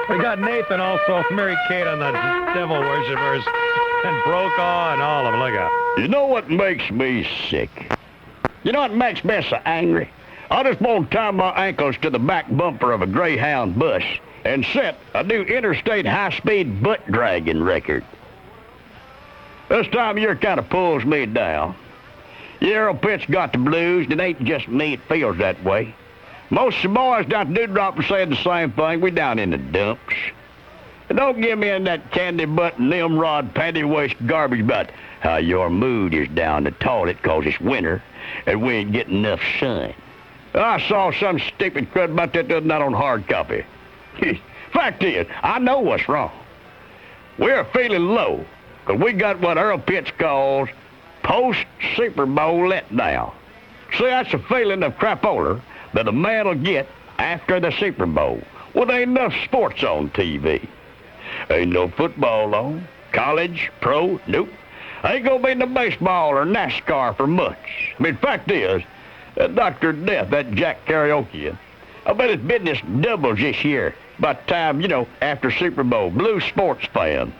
We got Nathan also, Mary Kate on the devil worshippers, and Brokaw and all of them. Look out. You know what makes me sick? You know what makes me so angry? I just want to tie my ankles to the back bumper of a Greyhound bus and set a new interstate high-speed butt dragging record. This time of year kind of pulls me down. Yeah, Earl Pitts got the blues, and it ain't just me, it feels that way. Most of the boys down at Dewdrop are saying the same thing. We down in the dumps. And don't give me in that candy butt, Nimrod, panty waist garbage about how your mood is down the toilet 'cause it's winter and we ain't getting enough sun. I saw some stupid crud about that the other night on hard copy. Fact is, I know what's wrong. We're feeling low 'cause we got what Earl Pitts calls post-Super Bowl letdown. See, that's a feeling of crapola that a man will get after the Super Bowl. Well, there ain't enough sports on TV. Ain't no football on, college, pro, nope. Ain't gonna be no baseball or NASCAR for much. I mean, fact is, that Dr. Death, that Jack Karaoke, I bet his business doubles this year by the time, after Super Bowl. Blue sports fans.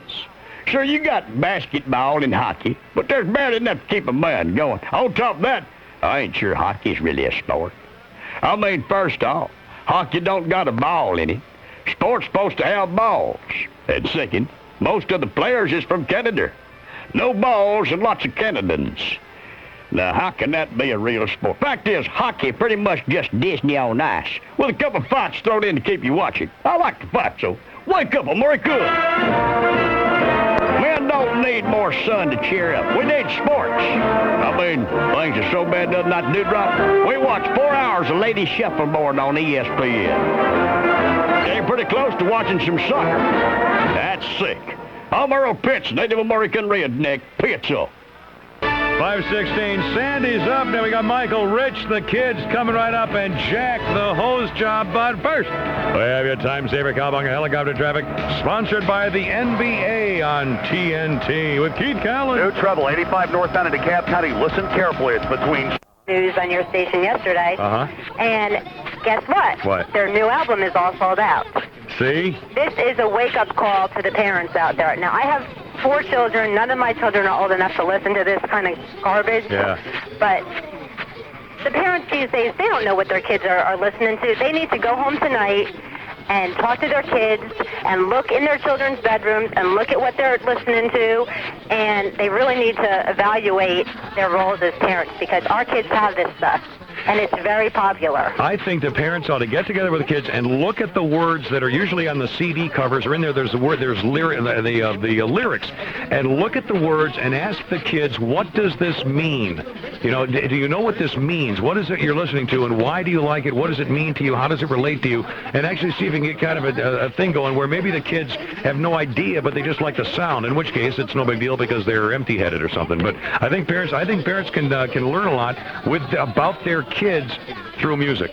Sure, you got basketball and hockey, but there's barely enough to keep a man going. On top of that, I ain't sure hockey's really a sport. I mean, first off, hockey don't got a ball in it. Sport's supposed to have balls. And second, most of the players is from Canada. No balls and lots of Canadians. Now, how can that be a real sport? Fact is, hockey pretty much just Disney on ice, with a couple of fights thrown in to keep you watching. I like the fight, so wake up, America! Men don't need more sun to cheer up. We need sports. I mean, things are so bad doesn't not do drop. We watch 4 hours of ladies shuffleboard on ESPN. Getting pretty close to watching some soccer. That's sick. I'm Earl Pitts, Native American redneck, Pitts-O. 5:16, Sandy's up. Now we got Michael Rich, the kids coming right up, and Jack, the hose job. But first, we have your time saver, Cowabunga Helicopter Traffic, sponsored by the NBA on TNT with Keith Callan. No trouble, 85 northbound in DeKalb County. Listen carefully. It's between... News on your station yesterday. And guess what? What? Their new album is all sold out. See? This is a wake-up call to the parents out there. Now, I have 4 children. None of my children are old enough to listen to this kind of garbage. Yeah. But the parents these days, they don't know what their kids are listening to. They need to go home tonight and talk to their kids and look in their children's bedrooms and look at what they're listening to. And they really need to evaluate their roles as parents because our kids have this stuff. And it's very popular. I think the parents ought to get together with the kids and look at the words that are usually on the CD covers or in there. There's the word, there's the lyrics, and look at the words and ask the kids, what does this mean? Do you know what this means? What is it you're listening to, and why do you like it? What does it mean to you? How does it relate to you? And actually see if you can get kind of a thing going where maybe the kids have no idea, but they just like the sound. In which case, it's no big deal because they're empty-headed or something. But I think parents can learn a lot about their kids through music.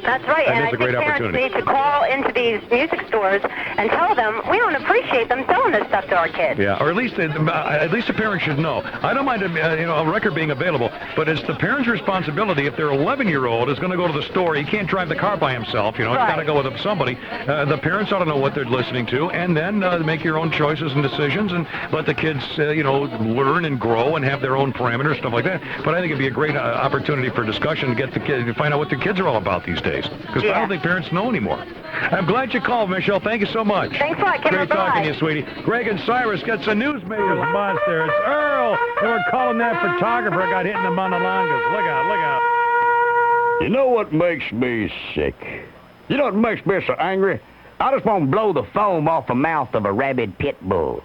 That's right, and I think parents need to call into these music stores and tell them we don't appreciate them selling this stuff to our kids. Yeah, or at least the parents should know. I don't mind a record being available, but it's the parents' responsibility. If their 11-year-old is going to go to the store, he can't drive the car by himself. He's got to go with somebody. The parents ought to know what they're listening to, and then make your own choices and decisions, and let the kids, learn and grow and have their own parameters, stuff like that. But I think it'd be a great opportunity for discussion to get the kids to find out what the kids are all about these days. Because I don't think parents know anymore. I'm glad you called, Michelle. Thank you so much. Thanks a lot, Kim. Great talking to you, sweetie. Greg and Cyrus got some newsmakers monster. It's Earl. They were calling that photographer got hit in the Monolongas. Look out, look out. You know what makes me sick? You know what makes me so angry? I just want to blow the foam off the mouth of a rabid pit bull.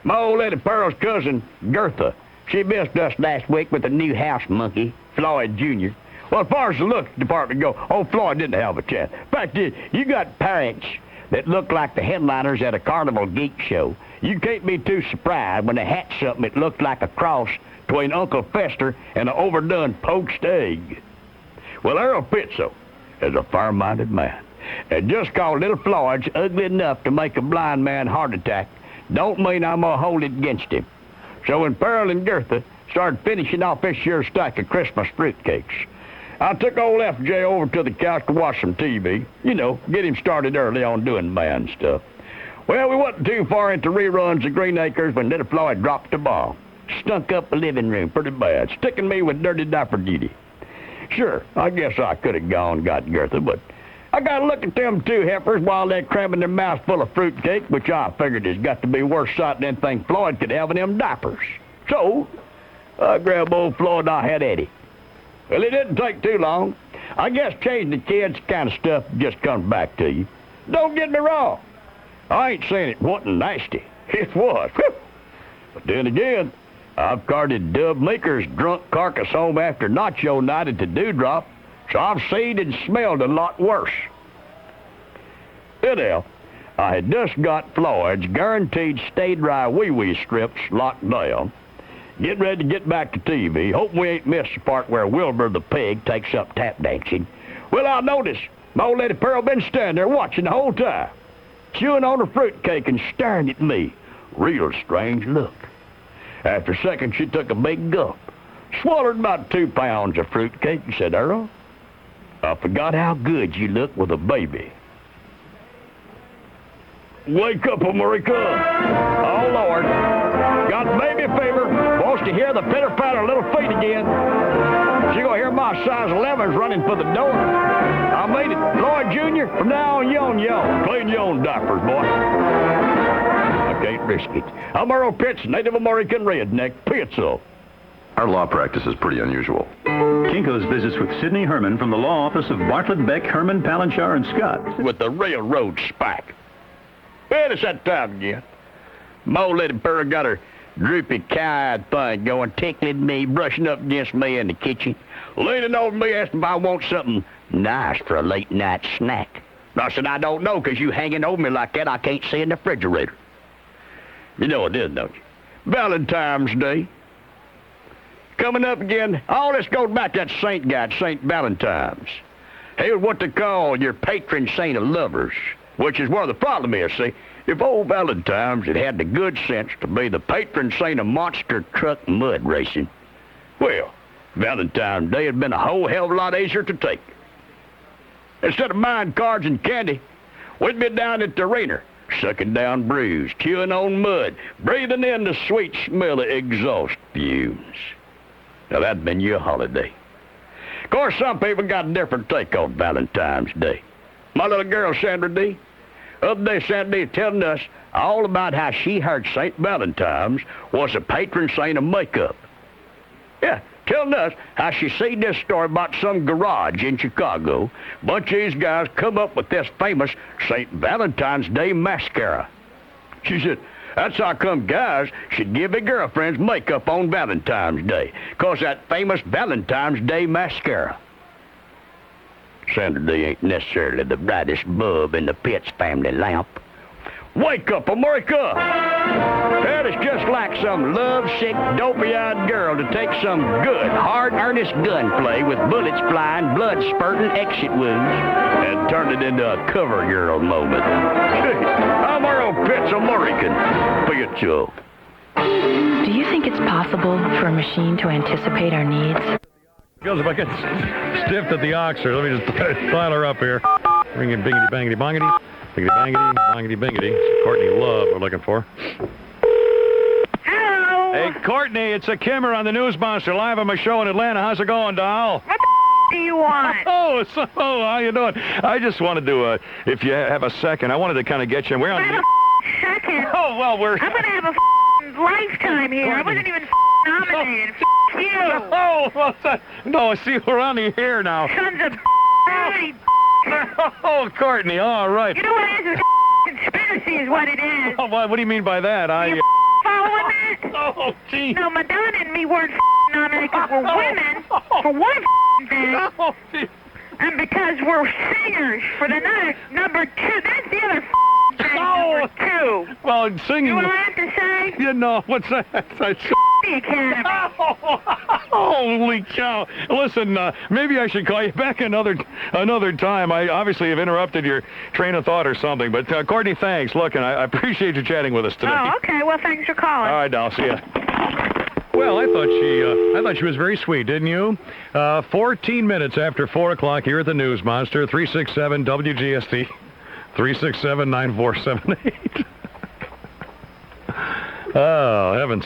My old lady Pearl's cousin, Gertha, she missed us last week with a new house monkey, Floyd Jr. Well, as far as the looks department go, old Floyd didn't have a chance. Fact is, you got parents that look like the headliners at a carnival geek show. You can't be too surprised when they hatch something that looks like a cross between Uncle Fester and an overdone poached egg. Well, Earl Pitts-O is a fair-minded man. And just cause little Floyd's ugly enough to make a blind man heart attack don't mean I'm going to hold it against him. So when Pearl and Gertha started finishing off this year's stack of Christmas fruitcakes, I took old FJ over to the couch to watch some TV. You know, get him started early on doing man stuff. Well, we wasn't too far into reruns of Green Acres when little Floyd dropped the ball. Stunk up the living room pretty bad, sticking me with dirty diaper duty. Sure, I guess I could have gone and got Gertha, but I got to look at them two heifers while they're cramming their mouths full of fruitcake, which I figured has got to be worse sight than anything Floyd could have in them diapers. So, I grabbed old Floyd and I had at it. Well, it didn't take too long. I guess changing the kids kind of stuff just comes back to you. Don't get me wrong. I ain't saying it wasn't nasty. It was. But then again, I've carted Dub Meeker's drunk carcass home after nacho night at the Dewdrop, so I've seen and smelled a lot worse. Anyhow, I had just got Floyd's guaranteed stay-dry wee-wee strips locked down, getting ready to get back to TV, hoping we ain't missed the part where Wilbur the pig takes up tap dancing. Well, I noticed my old lady Pearl been standing there watching the whole time, chewing on her fruitcake and staring at me. Real strange look. After a second, she took a big gulp, swallowed about 2 pounds of fruitcake, and said, "Earl, I forgot how good you look with a baby." Wake up, America. Oh, Lord. Got baby fever. Wants to hear the pitter-patter of little feet again. She gonna hear my size 11s running for the door. I made it. Floyd Jr., from now on, yon. Clean your own diapers, boy. I can't risk it. I'm Earl Pitts, Native American redneck, Peterson. Our law practice is pretty unusual. Kinko's visits with Sidney Herman from the law office of Bartlett, Beck, Herman, Palanchar, and Scott. With the railroad spike. Well, it's that time again. My old lady Pearl got her droopy cow-eyed thing going, tickling me, brushing up against me in the kitchen, leaning over me, asking if I want something nice for a late-night snack. I said, I don't know, 'cause you hanging over me like that, I can't see in the refrigerator. You know what it is, don't you? Valentine's Day. Coming up again. All this goes back to that saint guy, St. Valentine's. He was what they call your patron saint of lovers, which is where the problem is, see. If old Valentine's had had the good sense to be the patron saint of monster truck mud racing, well, Valentine's Day had been a whole hell of a lot easier to take. Instead of buying cards and candy, we'd be down at the arena, sucking down brews, chewing on mud, breathing in the sweet smell of exhaust fumes. Now, that'd been your holiday. Of course, some people got a different take on Valentine's Day. My little girl, Sandra D., other day, Sandra D. telling us all about how she heard St. Valentine's was a patron saint of makeup. Yeah, telling us how she seen this story about some garage in Chicago. Bunch of these guys come up with this famous St. Valentine's Day mascara. She said, that's how come guys should give their girlfriends makeup on Valentine's Day, 'cause that famous Valentine's Day mascara. Sandra D. ain't necessarily the brightest bulb in the Pitts family lamp. Wake up, America! That is just like some lovesick, dopey-eyed girl to take some good, hard, earnest gunplay with bullets flying, blood spurting, exit wounds, and turn it into a cover girl moment. I'm Earl Pitts, American. Pitts. Do you think it's possible for a machine to anticipate our needs? Goes if I get stiffed at the oxer. Let me just file her up here. Ring it, bingity, bangity, bongity. Bingity, bangity, bongity, bingity. It's Courtney Love we're looking for. Hello. Hey, Courtney, it's a Kimmer on the News Monster, live on my show in Atlanta. How's it going, doll? What the do you want? Oh, how you doing? I just wanted to, if you have a second, I wanted to kind of get you. We're on. Have a second. Oh, well, we're. I'm going to have a lifetime here. I wasn't even nominated. You. Oh, well, no, see, we're on the air now. Sons of right. Oh, Courtney, all right. You know what it is? Conspiracy is what it is. Oh, what do you mean by that? You following that? Oh, gee. No, Madonna and me weren't nominated because we're women, for one thing, Oh, gee. and because we're singers for the number two. That's the other thing, Oh. number two. Well, singing. You know what I have to say? You know, what's that? The Academy. Holy cow. Listen, maybe I should call you back another time. I obviously have interrupted your train of thought or something. But, Courtney, thanks. Look, and I appreciate you chatting with us today. Oh, okay. Well, thanks for calling. All right, I'll see you. Well, I thought she was very sweet, didn't you? 14 minutes after 4 o'clock here at the News Monster, 367 WGST, 367-9478. Oh, heavens.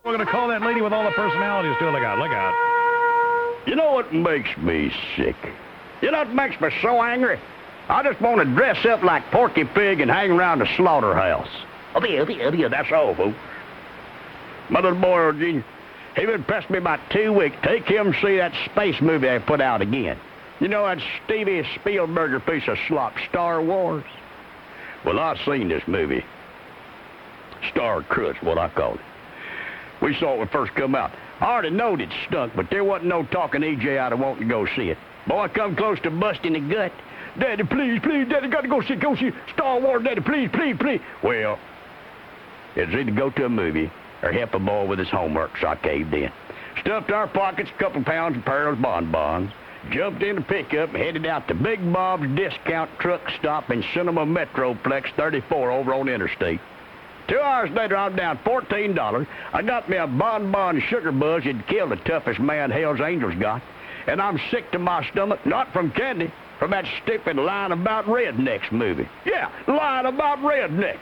We're going to call that lady with all the personalities, too. Look out, look out. You know what makes me sick? You know what makes me so angry? I just want to dress up like Porky Pig and hang around the slaughterhouse. That's all, folks. My little boy, Earl Jr., he been pestering me about 2 weeks. Take him see that space movie I put out again. You know that Stevie Spielberger piece of slop, Star Wars? Well, I seen this movie. Star Crust, what I call it. We saw it when it first come out. I already knowed it stunk, but there wasn't no talking EJ out of wanting to go see it. Boy, I come close to busting the gut. Daddy, please, Daddy, got to go see Star Wars, Daddy, please. Well, it's either go to a movie or help a boy with his homework, so I caved in. Stuffed our pockets, a couple pounds of Pearl's bonbons, jumped in the pickup and headed out to Big Bob's Discount Truck Stop in Cinema Metroplex 34 over on Interstate. 2 hours later, I'm down $14. I got me a bonbon sugar buzz that'd kill the toughest man Hell's Angels got. And I'm sick to my stomach, not from candy, from that stupid Lying About Rednecks movie. Yeah, Lying About Rednecks.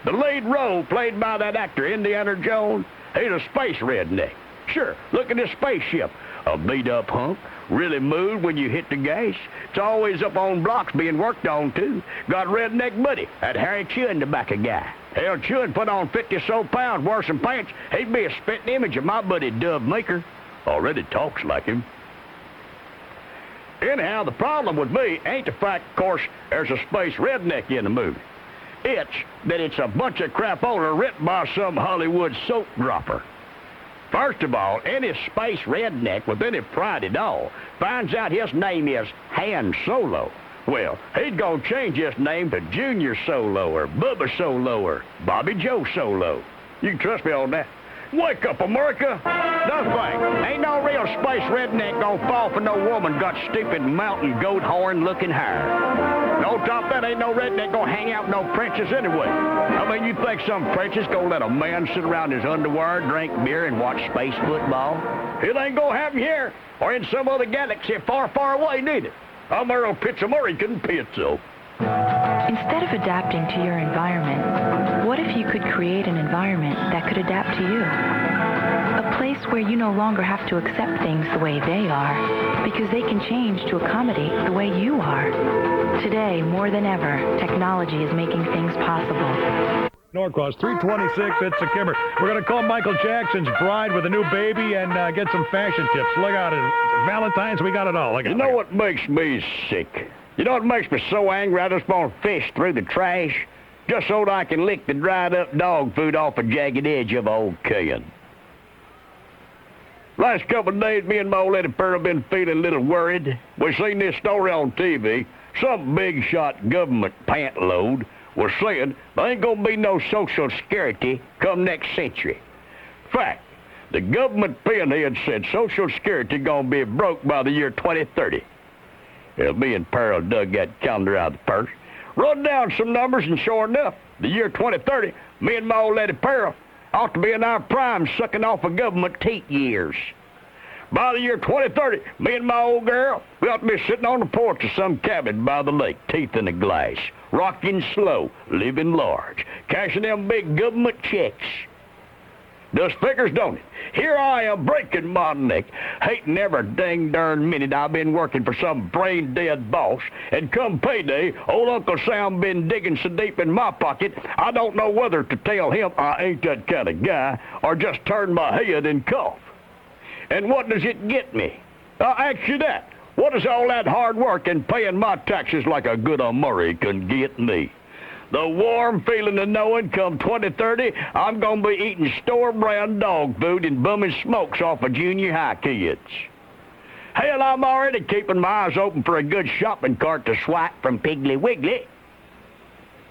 The lead role played by that actor, Indiana Jones, he's a space redneck. Sure, look at this spaceship. A beat-up hunk, really moved when you hit the gas. It's always up on blocks being worked on, too. Got redneck buddy, that Harry Chewin tobacco guy. Hell, Chewin put on 50-so pounds, wore some pants. He'd be a spitting image of my buddy Dub Maker. Already talks like him. Anyhow, the problem with me ain't the fact, of course, there's a space redneck in the movie. It's that it's a bunch of crapola written by some Hollywood soap dropper. First of all, any space redneck with any pride at all finds out his name is Han Solo. Well, he'd gonna change his name to Junior Solo or Bubba Solo or Bobby Joe Solo. You can trust me on that. Wake up, America! Another thing, ain't no real space redneck gonna fall for no woman got stupid mountain goat horn-looking hair. No top that, ain't no redneck gonna hang out with no princess anyway. I mean, you think some princess gonna let a man sit around his underwear, drink beer, and watch space football? It ain't gonna happen here, or in some other galaxy far, far away, neither. I'm Earl Pitts-American Pizzo. Instead of adapting to your environment, what if you could create an environment that could adapt to you? A place where you no longer have to accept things the way they are, because they can change to accommodate the way you are. Today, more than ever, technology is making things possible. Norcross, 326, it's the Kimmer. We're going to call Michael Jackson's bride with a new baby and get some fashion tips. Look out, Valentine's, we got it all. Look out, you know what makes me sick? You know what makes me so angry? I just want to fish through the trash just so that I can lick the dried-up dog food off a jagged edge of an old can. Last couple of days, me and my old lady Pearl have been feeling a little worried. We seen this story on TV. Some big-shot government pant load was saying there ain't going to be no Social Security come next century. Fact, the government pinhead said Social Security going to be broke by the year 2030. Me and Pearl dug that calendar out of the purse, wrote down some numbers, and sure enough, the year 2030, me and my old lady Pearl ought to be in our prime sucking off of government teat years. By the year 2030, me and my old girl, we ought to be sitting on the porch of some cabin by the lake, teeth in a glass, rocking slow, living large, cashing them big government checks. Does figures, don't it? Here I am breaking my neck, hating every dang darn minute I've been working for some brain-dead boss, and come payday, old Uncle Sam been digging so deep in my pocket, I don't know whether to tell him I ain't that kind of guy, or just turn my head and cough. And what does it get me? I ask you that. What does all that hard work and paying my taxes like a good American get me? The warm feeling of knowing come 2030, I'm going to be eating store-brand dog food and bumming smokes off of junior high kids. Hell, I'm already keeping my eyes open for a good shopping cart to swipe from Piggly Wiggly.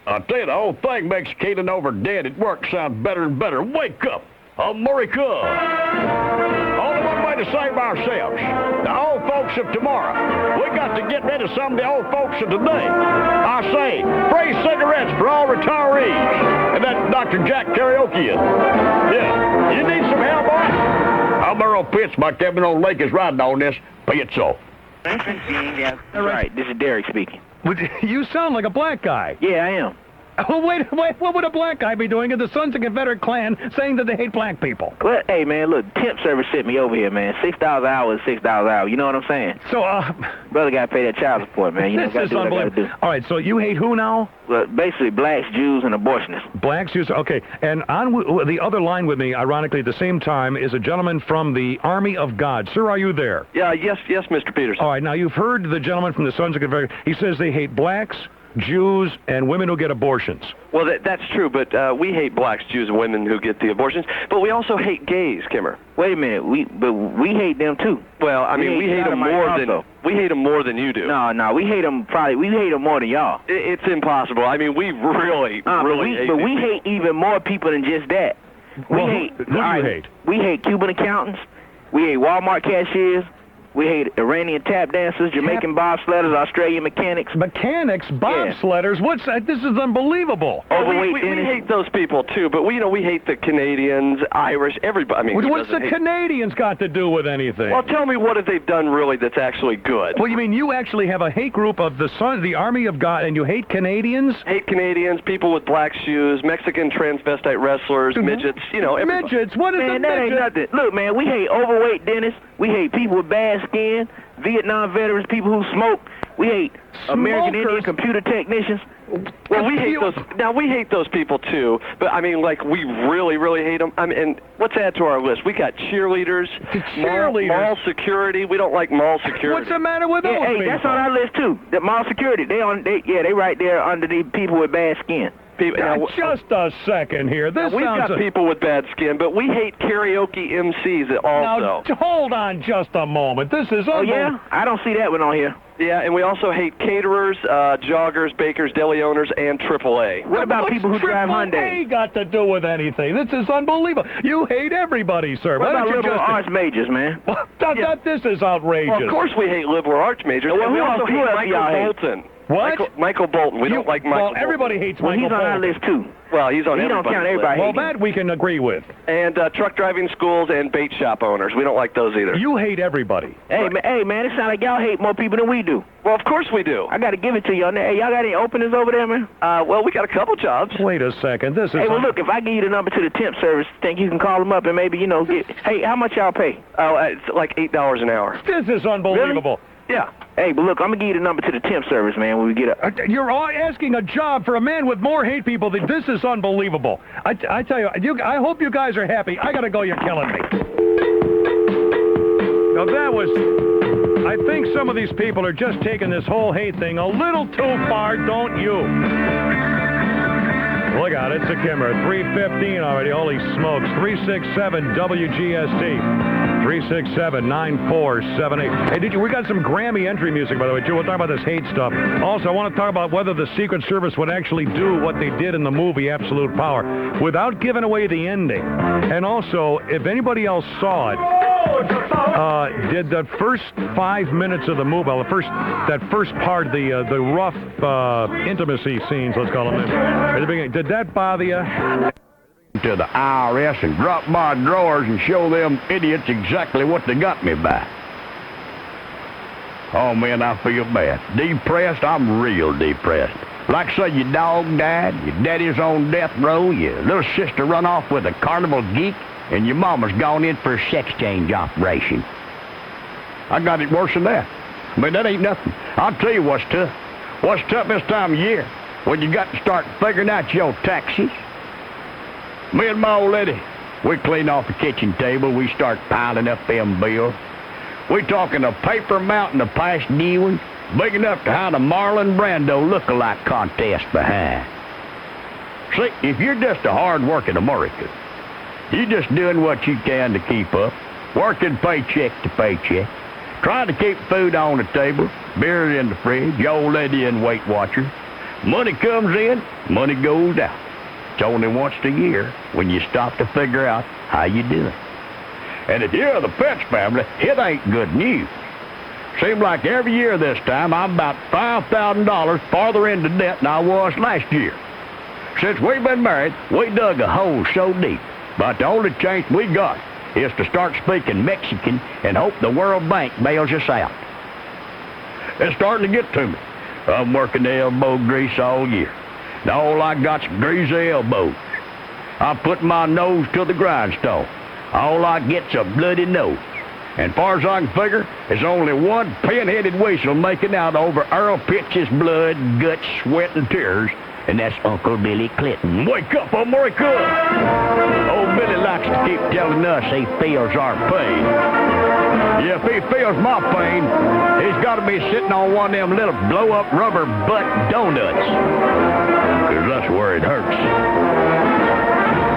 I tell you, the whole thing makes keeling over dead at work sound better and better. Wake up, America! Only one way to save ourselves. The whole old folks of tomorrow. We got to get rid of some of the old folks of today. I say, free cigarettes for all retirees. And that Dr. Jack karaoke is. Yeah. You need some help, boy? I'm Earl Pitts. My cabin on lake is riding on this. Pitts-O. All right, this is Derek speaking. You sound like a black guy. Yeah, I am. Oh, wait, what would a black guy be doing in the Sons of Confederate Klan saying that they hate black people? Well, hey, man, look, temp service sent me over here, man. $6 an hour is $6 an hour. You know what I'm saying? So, brother got to pay that child support, man. You know, this is unbelievable. All right, so you hate who now? Well, basically, blacks, Jews, and abortionists. Blacks, Jews, okay. And on the other line with me, ironically, at the same time, is a gentleman from the Army of God. Sir, are you there? Yeah, yes, Mr. Peterson. All right, now you've heard the gentleman from the Sons of Confederate. He says they hate blacks, Jews, and women who get abortions. Well, that's true, but we hate blacks, Jews, and women who get the abortions. But we also hate gays, Kimmer. Wait a minute, we hate them too. Well, I mean, we hate them more than you do. No, we hate them more than y'all. It's impossible. I mean, we really hate. But we hate even more people than just that. Who do you hate? We hate Cuban accountants. We hate Walmart cashiers. We hate Iranian tap dancers, Jamaican bobsledders, Australian mechanics. Mechanics? Bobsledders? What's that? This is unbelievable. Overweight we hate those people, too, but we hate the Canadians, Irish, everybody. I mean, what's the Canadians got to do with anything? Well, tell me, what have they done really that's actually good? Well, you mean you actually have a hate group of the Army of God, and you hate Canadians? Hate Canadians, people with black shoes, Mexican transvestite wrestlers, midgets, everybody. Midgets? What is a midget? That ain't nothing. Look, man, we hate overweight dentists. We hate people with bad skin, Vietnam veterans, people who smoke. We hate American Indian computer technicians. Well, we hate those. Now, we hate those people, too. But, I mean, like, we really, really hate them. I mean, and let's add to our list. We got cheerleaders, mall security. We don't like mall security. What's the matter with those people? Hey, that's on our list, too. The mall security. They right there under the people with bad skin. Just a second here. We've got people with bad skin, but we hate karaoke MCs also. Now, hold on just a moment. This is unbelievable. Oh, yeah? I don't see that one on here. Yeah, and we also hate caterers, joggers, bakers, deli owners, and AAA. What about people who drive Hyundai? AAA got to do with anything? This is unbelievable. You hate everybody, sir. What about liberal arts majors, man? This is outrageous. Well, of course we hate liberal arts majors. Well, and we also hate Michael Bolton. What? Michael Bolton. We don't like Michael Bolton. Well, everybody hates Michael Bolton. He's on our list, too. Well, he's on everybody's list. He don't count everybody. Well, that we can agree with. And truck driving schools and bait shop owners. We don't like those either. You hate everybody. Hey, man, it sounds like y'all hate more people than we do. Well, of course we do. I got to give it to you on that. Hey, y'all got any openings over there, man? Well, we got a couple jobs. Wait a second. This is... Hey, well, look, if I give you the number to the temp service, think you can call them up and maybe, get... Hey, how much y'all pay? Oh, it's like $8 an hour. This is unbelievable. Really? Yeah. Hey, but look, I'm going to give you the number to the temp service, man, when we get up. You're asking a job for a man with more hate people. This is unbelievable. I tell you, I hope you guys are happy. I got to go. You're killing me. Now, that was... I think some of these people are just taking this whole hate thing a little too far, don't you? Look out, it's a Kimmer. 3:15 already. Holy smokes. 367 WGST. 367-9478. Hey, we got some Grammy entry music, by the way, too. We'll talk about this hate stuff. Also, I want to talk about whether the Secret Service would actually do what they did in the movie Absolute Power without giving away the ending. And also, if anybody else saw it, did the first 5 minutes of the movie, that first part, the rough intimacy scenes, let's call them, at the beginning, did that bother you? To the IRS and drop my drawers and show them idiots exactly what they got me by. Oh, man, I feel bad. Depressed? I'm real depressed. Like, say, your dog died, your daddy's on death row, your little sister run off with a carnival geek, and your mama's gone in for a sex change operation. I got it worse than that. I mean, that ain't nothing. I'll tell you what's tough. What's tough this time of year? When you got to start figuring out your taxes. Me and my old lady, we clean off the kitchen table. We start piling up them bills. We talking a paper mountain of past due ones, big enough to hide a Marlon Brando look-alike contest behind. See, if you're just a hard-working American, you're just doing what you can to keep up, working paycheck to paycheck, trying to keep food on the table, beer in the fridge, your old lady in Weight Watchers. Money comes in, money goes out. It's only once a year when you stop to figure out how you doing. And if you're the Pitts family, it ain't good news. Seems like every year this time I'm about $5,000 farther into debt than I was last year. Since we've been married, we dug a hole so deep, but the only chance we got is to start speaking Mexican and hope the World Bank bails us out. It's starting to get to me. I'm working the elbow grease all year. Now all I got's greasy elbows. I put my nose to the grindstone. All I get's a bloody nose. And far as I can figure, there's only one pin-headed whistle making out over Earl Pitts' blood, guts, sweat, and tears, and that's Uncle Billy Clinton. Wake up, America! Old Billy likes to keep telling us he feels our pain. Yeah, if he feels my pain, he's got to be sitting on one of them little blow-up rubber butt donuts, because that's where it hurts.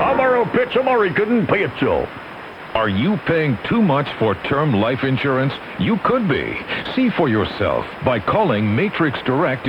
I'm Earl Pitts, American Pizza. Are you paying too much for term life insurance? You could be. See for yourself by calling Matrix Direct.